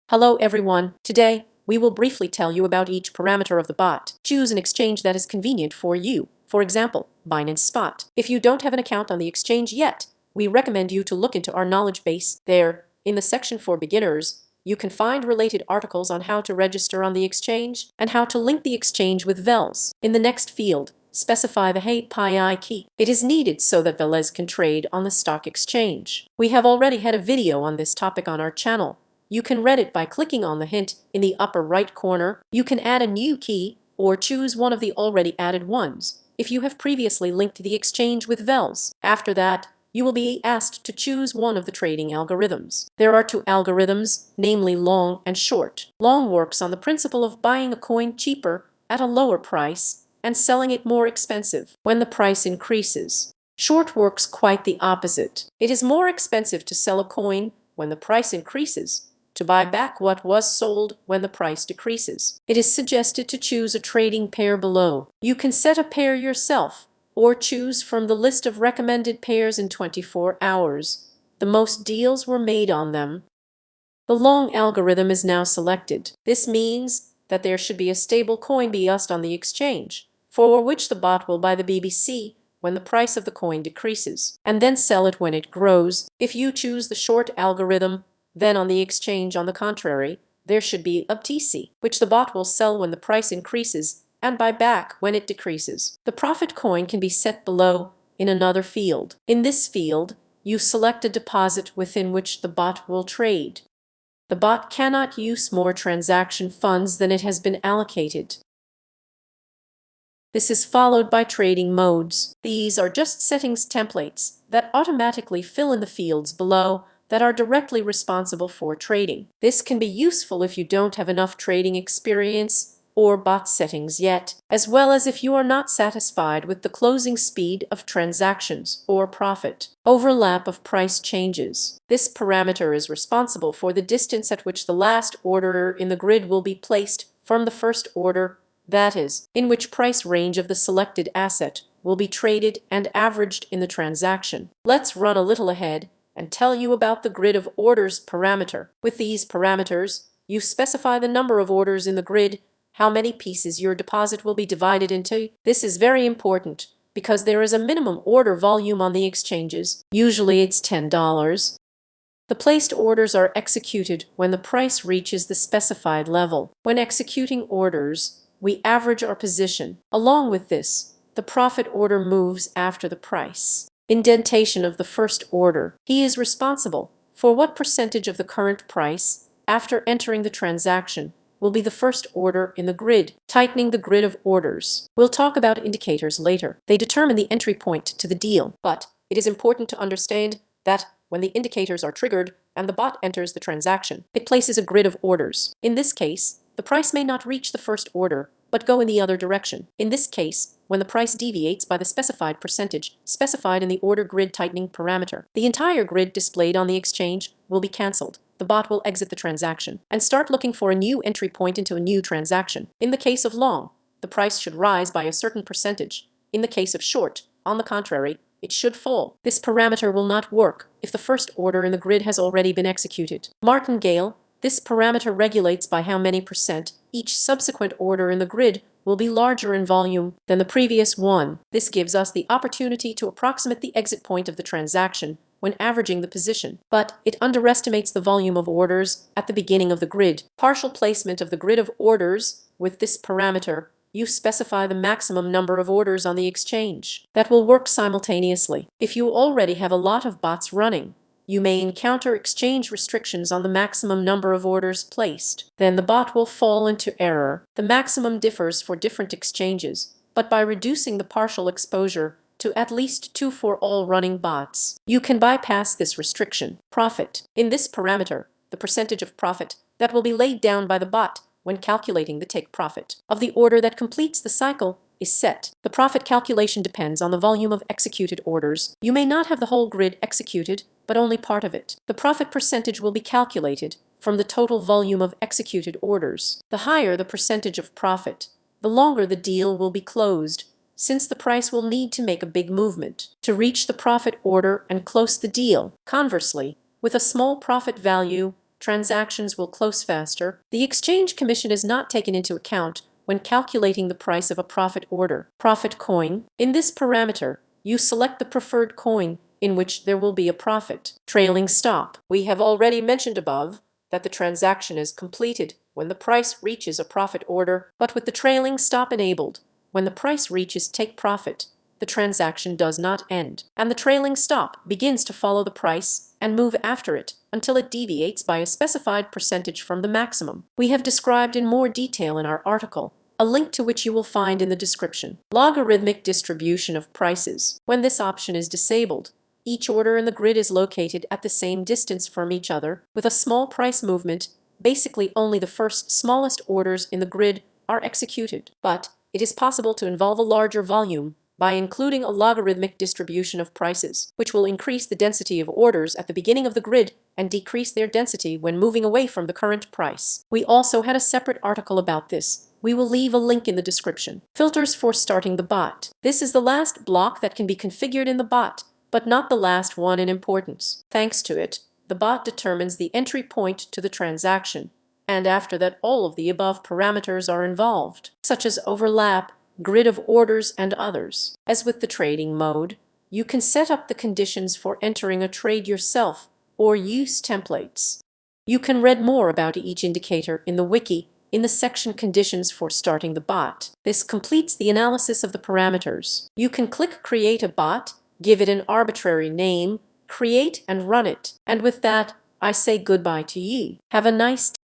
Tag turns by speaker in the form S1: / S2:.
S1: Hello everyone. Today, we will briefly tell you about each parameter of the bot. Choose an exchange that is convenient for you. For example, Binance Spot. If you don't have an account on the exchange yet, we recommend you to look into our knowledge base. There, in the section for beginners, you can find related articles on how to register on the exchange and how to link the exchange with VELS. In the next field, specify the HAPI key. It is needed so that VELS can trade on the stock exchange. We have already had a video on this topic on our channel. You can read it by clicking on the hint in the upper right corner. You can add a new key or choose one of the already added ones if you have previously linked the exchange with VELS. After that, you will be asked to choose one of the trading algorithms. There are two algorithms, namely long and short. Long works on the principle of buying a coin cheaper at a lower price and selling it more expensive when the price increases. Short works quite the opposite. It is more expensive to sell a coin when the price increases, to buy back what was sold when the price decreases. It is suggested to choose a trading pair below. You can set a pair yourself or choose from the list of recommended pairs in 24 hours. The most deals were made on them. The long algorithm is now selected. This means that there should be a stable coin BUSD on the exchange, for which the bot will buy the BBC when the price of the coin decreases, and then sell it when it grows. If you choose the short algorithm, then on the exchange, on the contrary, there should be a BTC, which the bot will sell when the price increases and buy back when it decreases. The profit coin can be set below in another field. In this field, you select a deposit within which the bot will trade. The bot cannot use more transaction funds than it has been allocated. This is followed by trading modes. These are just settings templates that automatically fill in the fields below that are directly responsible for trading. This can be useful if you don't have enough trading experience or bot settings yet, as well as if you are not satisfied with the closing speed of transactions or profit. Overlap of price changes. This parameter is responsible for the distance at which the last order in the grid will be placed from the first order, that is, in which price range of the selected asset will be traded and averaged in the transaction. Let's run a little ahead and tell you about the grid of orders parameter. With these parameters, you specify the number of orders in the grid, how many pieces your deposit will be divided into. This is very important because there is a minimum order volume on the exchanges. Usually it's $10. The placed orders are executed when the price reaches the specified level. When executing orders, we average our position. Along with this, the profit order moves after the price. Indentation of the first order. He is responsible for what percentage of the current price, after entering the transaction, will be the first order in the grid. Tightening the grid of orders. We'll talk about indicators later. They determine the entry point to the deal, but it is important to understand that when the indicators are triggered and the bot enters the transaction, it places a grid of orders. In this case, the price may not reach the first order, but go in the other direction. In this case, when the price deviates by the specified percentage specified in the order grid tightening parameter, the entire grid displayed on the exchange will be cancelled. The bot will exit the transaction and start looking for a new entry point into a new transaction. In the case of long, the price should rise by a certain percentage. In the case of short, on the contrary, it should fall. This parameter will not work if the first order in the grid has already been executed. Martingale. This parameter regulates by how many percent each subsequent order in the grid will be larger in volume than the previous one. This gives us the opportunity to approximate the exit point of the transaction when averaging the position, but it underestimates the volume of orders at the beginning of the grid. Partial placement of the grid of orders. With this parameter, you specify the maximum number of orders on the exchange that will work simultaneously. If you already have a lot of bots running, you may encounter exchange restrictions on the maximum number of orders placed. Then the bot will fall into error. The maximum differs for different exchanges, but by reducing the partial exposure to at least 2 for all running bots, you can bypass this restriction. Profit. In this parameter, the percentage of profit that will be laid down by the bot when calculating the take profit of the order that completes the cycle is set. The profit calculation depends on the volume of executed orders. You may not have the whole grid executed, but only part of it. The profit percentage will be calculated from the total volume of executed orders. The higher the percentage of profit, the longer the deal will be closed, since the price will need to make a big movement to reach the profit order and close the deal. Conversely, with a small profit value, transactions will close faster. The exchange commission is not taken into account when calculating the price of a profit order. Profit coin. In this parameter, you select the preferred coin in which there will be a profit. Trailing stop. We have already mentioned above that the transaction is completed when the price reaches a profit order, but with the trailing stop enabled, when the price reaches take profit, the transaction does not end, and the trailing stop begins to follow the price and move after it until it deviates by a specified percentage from the maximum. We have described in more detail in our article, a link to which you will find in the description. Logarithmic distribution of prices. When this option is disabled, each order in the grid is located at the same distance from each other, with a small price movement. Basically, only the first smallest orders in the grid are executed. But it is possible to involve a larger volume by including a logarithmic distribution of prices, which will increase the density of orders at the beginning of the grid and decrease their density when moving away from the current price. We also had a separate article about this. We will leave a link in the description. Filters for starting the bot. This is the last block that can be configured in the bot, but not the last one in importance. Thanks to it, the bot determines the entry point to the transaction, and after that all of the above parameters are involved, such as overlap, grid of orders, and others. As with the trading mode, you can set up the conditions for entering a trade yourself or use templates. You can read more about each indicator in the wiki in the section Conditions for starting the bot. This completes the analysis of the parameters. You can click Create a bot, give it an arbitrary name, create and run it. And with that, I say goodbye to ye. Have a nice day.